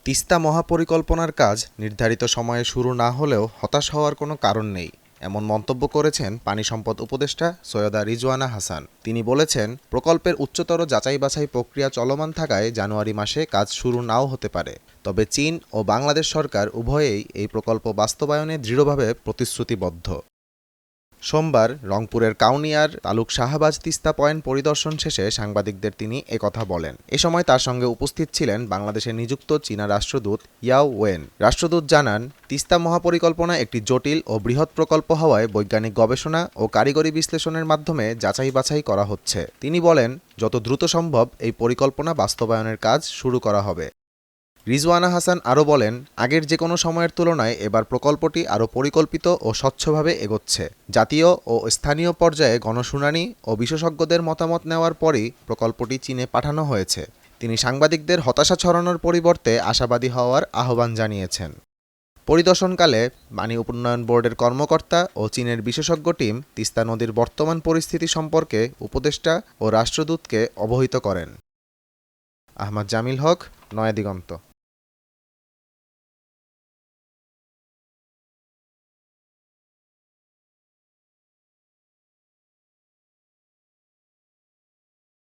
তিস্তা মহাপরিকল্পনার কাজ নির্ধারিত সময়ে শুরু না হলেও হতাশ হওয়ার কোনো কারণ নেই, এমন মন্তব্য করেছেন পানি সম্পদ উপদেষ্টা সৈয়দা রিজওয়ানা হাসান। তিনি বলেছেন, প্রকল্পের উচ্চতর যাচাই বাছাই প্রক্রিয়া চলমান থাকায় জানুয়ারি মাসে কাজ শুরু নাও হতে পারে। তবে চীন ও বাংলাদেশ সরকার উভয়েই এই প্রকল্প বাস্তবায়নে দৃঢ়ভাবে প্রতিশ্রুতিবদ্ধ। সোমবার রংপুরের কাউনিয়ার তালুক শাহবাজ তিস্তা পয়েন্ট পরিদর্শন শেষে সাংবাদিকদের তিনি একথা বলেন। এ সময় তার সঙ্গে উপস্থিত ছিলেন বাংলাদেশে নিযুক্ত চীনা রাষ্ট্রদূত ইয়াও ওয়েন। রাষ্ট্রদূত জানান, তিস্তা মহাপরিকল্পনা একটি জটিল ও বৃহৎ প্রকল্প হওয়ায় বৈজ্ঞানিক গবেষণা ও কারিগরি বিশ্লেষণের মাধ্যমে যাচাই বাছাই করা হচ্ছে। তিনি বলেন, যত দ্রুত সম্ভব এই পরিকল্পনা বাস্তবায়নের কাজ শুরু করা হবে। রিজওয়ানা হাসান আরও বলেন, আগের যে কোনো সময়ের তুলনায় এবার প্রকল্পটি আরও পরিকল্পিত ও স্বচ্ছভাবে এগোচ্ছে। জাতীয় ও স্থানীয় পর্যায়ে গণশুনানি ও বিশেষজ্ঞদের মতামত নেওয়ার পরই প্রকল্পটি চীনে পাঠানো হয়েছে। তিনি সাংবাদিকদের হতাশা ছড়ানোর পরিবর্তে আশাবাদী হওয়ার আহ্বান জানিয়েছেন। পরিদর্শনকালে পানি উন্নয়ন বোর্ডের কর্মকর্তা ও চীনের বিশেষজ্ঞ টিম তিস্তা নদীর বর্তমান পরিস্থিতি সম্পর্কে উপদেষ্টা ও রাষ্ট্রদূতকে অবহিত করেন। আহমদ জামিল হক, নয়াদিগন্ত।